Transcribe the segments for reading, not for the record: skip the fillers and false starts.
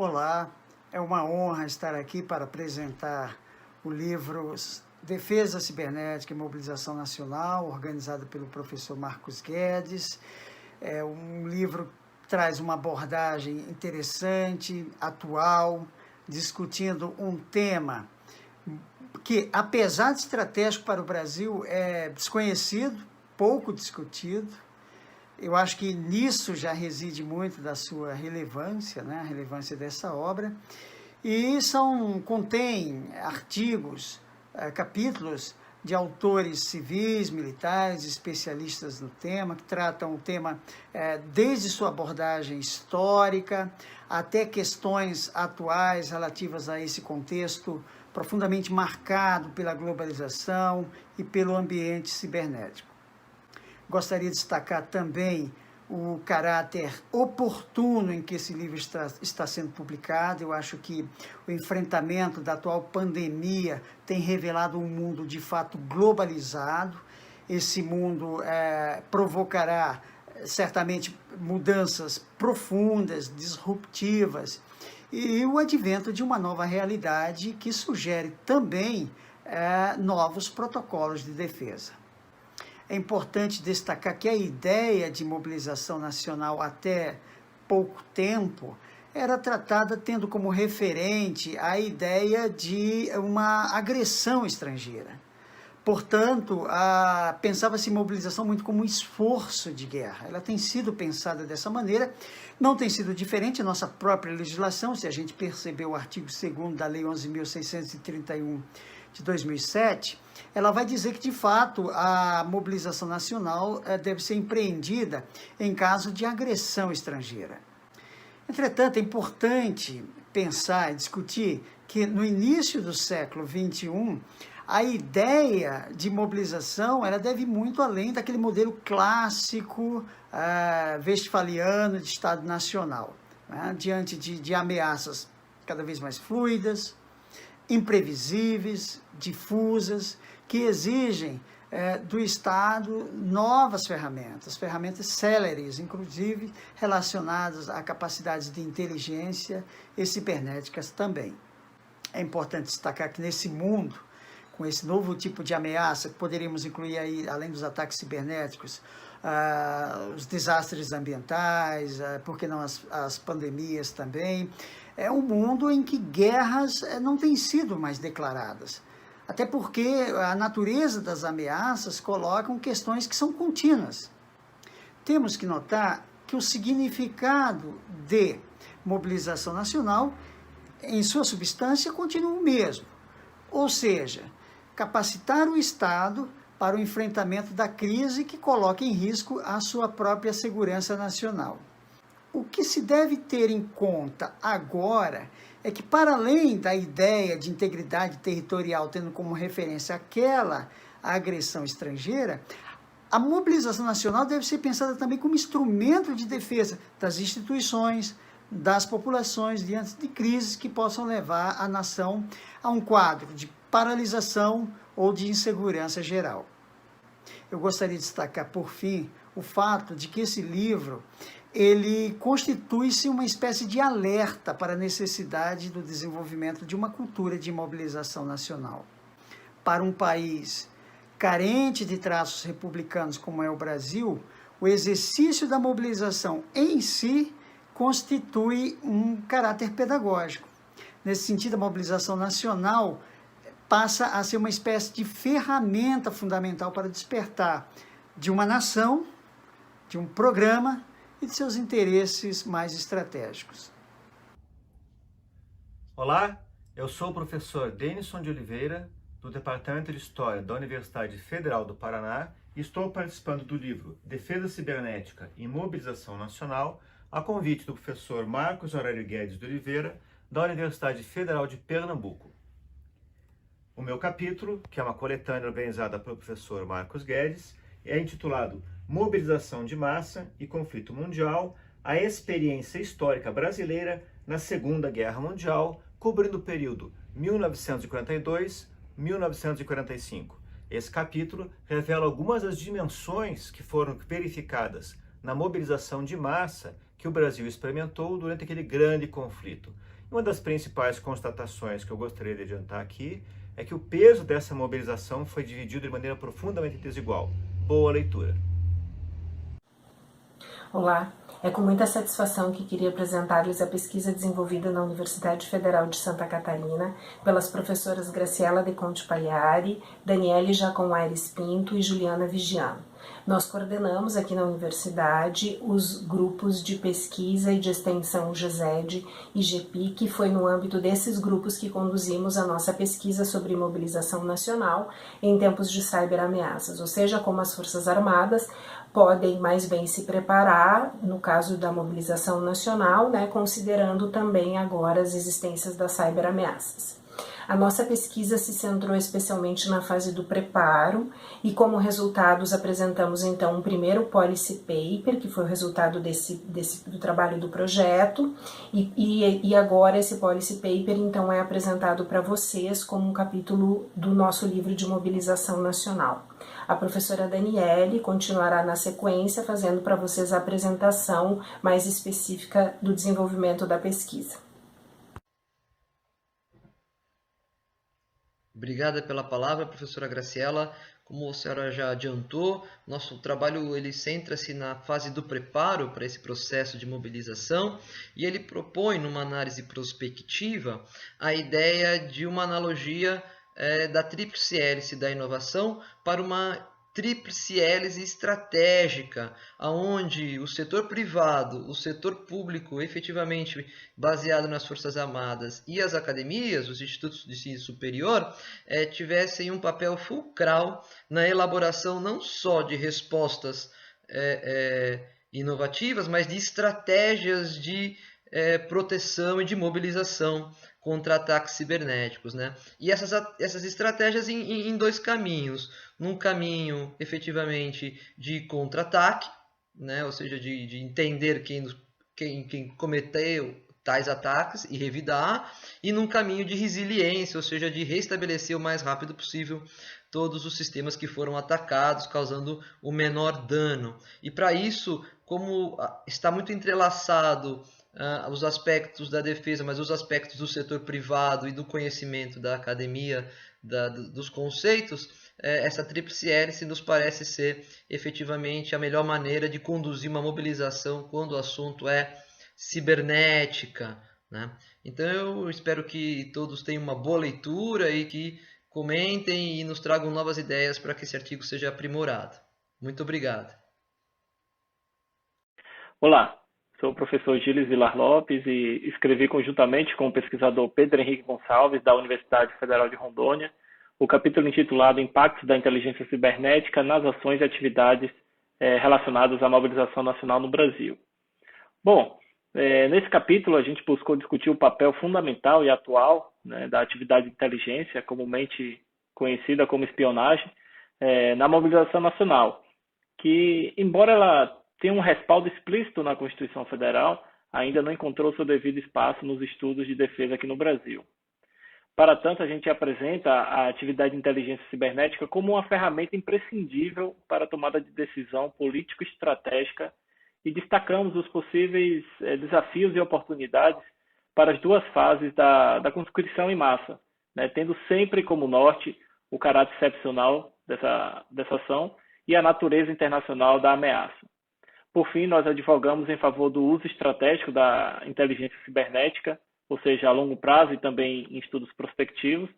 Olá, é uma honra estar aqui para apresentar o livro Defesa Cibernética e Mobilização Nacional, organizado pelo professor Marcos Guedes. É um livro que traz uma abordagem interessante, atual, discutindo um tema que, apesar de estratégico para o Brasil, é desconhecido, pouco discutido. Eu acho que nisso já reside muito da sua relevância, né? A relevância dessa obra. E contém artigos, capítulos de autores civis, militares, especialistas no tema, que tratam o tema desde sua abordagem histórica até questões atuais relativas a esse contexto profundamente marcado pela globalização e pelo ambiente cibernético. Gostaria de destacar também o caráter oportuno em que esse livro está sendo publicado. Eu acho que o enfrentamento da atual pandemia tem revelado um mundo de fato globalizado. Esse mundo provocará certamente mudanças profundas, disruptivas, e o advento de uma nova realidade que sugere também novos protocolos de defesa. É importante destacar que a ideia de mobilização nacional até pouco tempo era tratada tendo como referente a ideia de uma agressão estrangeira. Portanto, pensava-se mobilização muito como um esforço de guerra. Ela tem sido pensada dessa maneira, não tem sido diferente a nossa própria legislação. Se a gente perceber o artigo 2º da Lei 11.631 de 2007, ela vai dizer que, de fato, a mobilização nacional deve ser empreendida em caso de agressão estrangeira. Entretanto, é importante pensar e discutir que, no início do século XXI, a ideia de mobilização ela deve ir muito além daquele modelo clássico westphaliano de Estado Nacional, né? Diante de ameaças cada vez mais fluidas, imprevisíveis, difusas, que exigem do Estado novas ferramentas céleres, inclusive relacionadas a capacidades de inteligência e cibernéticas também. É importante destacar que nesse mundo, com esse novo tipo de ameaça, que poderíamos incluir aí, além dos ataques cibernéticos, os desastres ambientais, por que não as pandemias também, é um mundo em que guerras não têm sido mais declaradas. Até porque a natureza das ameaças colocam questões que são contínuas. Temos que notar que o significado de mobilização nacional, em sua substância, continua o mesmo. Ou seja, capacitar o Estado para o enfrentamento da crise que coloca em risco a sua própria segurança nacional. O que se deve ter em conta agora é que, para além da ideia de integridade territorial tendo como referência aquela agressão estrangeira, a mobilização nacional deve ser pensada também como instrumento de defesa das instituições, das populações diante de crises que possam levar a nação a um quadro de paralisação ou de insegurança geral. Eu gostaria de destacar, por fim, o fato de que esse livro ele constitui-se uma espécie de alerta para a necessidade do desenvolvimento de uma cultura de mobilização nacional. Para um país carente de traços republicanos como é o Brasil, o exercício da mobilização em si constitui um caráter pedagógico. Nesse sentido, a mobilização nacional passa a ser uma espécie de ferramenta fundamental para despertar de uma nação, de um programa e de seus interesses mais estratégicos. Olá, eu sou o professor Denison de Oliveira, do Departamento de História da Universidade Federal do Paraná, e estou participando do livro Defesa Cibernética e Mobilização Nacional, a convite do professor Marcos Aurélio Guedes de Oliveira, da Universidade Federal de Pernambuco. O meu capítulo, que é uma coletânea organizada pelo professor Marcos Guedes, é intitulado Mobilização de Massa e Conflito Mundial, a experiência histórica brasileira na Segunda Guerra Mundial, cobrindo o período 1942-1945. Esse capítulo revela algumas das dimensões que foram verificadas na mobilização de massa que o Brasil experimentou durante aquele grande conflito. Uma das principais constatações que eu gostaria de adiantar aqui é que o peso dessa mobilização foi dividido de maneira profundamente desigual. Boa leitura. Olá, é com muita satisfação que queria apresentar-lhes a pesquisa desenvolvida na Universidade Federal de Santa Catarina pelas professoras Graciela De Conte Pagliari, Daniele Jacom Aires Pinto e Juliana Vigiano. Nós coordenamos aqui na universidade os grupos de pesquisa e de extensão GESED e GEPI, que foi no âmbito desses grupos que conduzimos a nossa pesquisa sobre mobilização nacional em tempos de cyberameaças, ou seja, como as Forças Armadas podem mais bem se preparar, no caso da mobilização nacional, considerando também agora as existências das cyberameaças. A nossa pesquisa se centrou especialmente na fase do preparo e como resultados apresentamos então um primeiro policy paper, que foi o resultado do trabalho do projeto, e agora esse policy paper então é apresentado para vocês como um capítulo do nosso livro de mobilização nacional. A professora Daniele continuará na sequência fazendo para vocês a apresentação mais específica do desenvolvimento da pesquisa. Obrigada pela palavra, professora Graciela. Como a senhora já adiantou, nosso trabalho ele centra-se na fase do preparo para esse processo de mobilização e ele propõe, numa análise prospectiva, a ideia de uma analogia da tríplice hélice da inovação para uma tríplice hélice estratégica, onde o setor privado, o setor público, efetivamente baseado nas Forças Armadas, e as academias, os institutos de ensino superior, tivessem um papel fulcral na elaboração não só de respostas inovativas, mas de estratégias de proteção e de mobilização contra ataques cibernéticos, E essas estratégias em dois caminhos. Num caminho, efetivamente, de contra-ataque, ou seja, de entender quem cometeu tais ataques e revidar, e num caminho de resiliência, ou seja, de restabelecer o mais rápido possível todos os sistemas que foram atacados, causando o menor dano. E para isso, como está muito entrelaçado os aspectos da defesa, mas os aspectos do setor privado e do conhecimento da academia, dos conceitos, essa tríplice hélice nos parece ser efetivamente a melhor maneira de conduzir uma mobilização quando o assunto é cibernética. Então eu espero que todos tenham uma boa leitura e que comentem e nos tragam novas ideias para que esse artigo seja aprimorado. Muito obrigado. Olá. Sou o professor Gilles Vilar Lopes e escrevi conjuntamente com o pesquisador Pedro Henrique Gonçalves, da Universidade Federal de Rondônia, o capítulo intitulado Impactos da Inteligência Cibernética nas Ações e Atividades relacionadas à mobilização nacional no Brasil. Bom, nesse capítulo a gente buscou discutir o papel fundamental e atual da atividade de inteligência, comumente conhecida como espionagem, na mobilização nacional, que, embora ela tem um respaldo explícito na Constituição Federal, ainda não encontrou seu devido espaço nos estudos de defesa aqui no Brasil. Para tanto, a gente apresenta a atividade de inteligência cibernética como uma ferramenta imprescindível para a tomada de decisão político-estratégica e destacamos os possíveis desafios e oportunidades para as duas fases da conscrição em massa, tendo sempre como norte o caráter excepcional dessa ação e a natureza internacional da ameaça. Por fim, nós advogamos em favor do uso estratégico da inteligência cibernética, ou seja, a longo prazo e também em estudos prospectivos,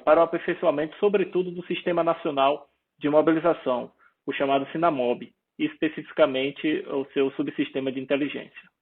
para o aperfeiçoamento, sobretudo, do Sistema Nacional de Mobilização, o chamado SINAMOB, e especificamente o seu subsistema de inteligência.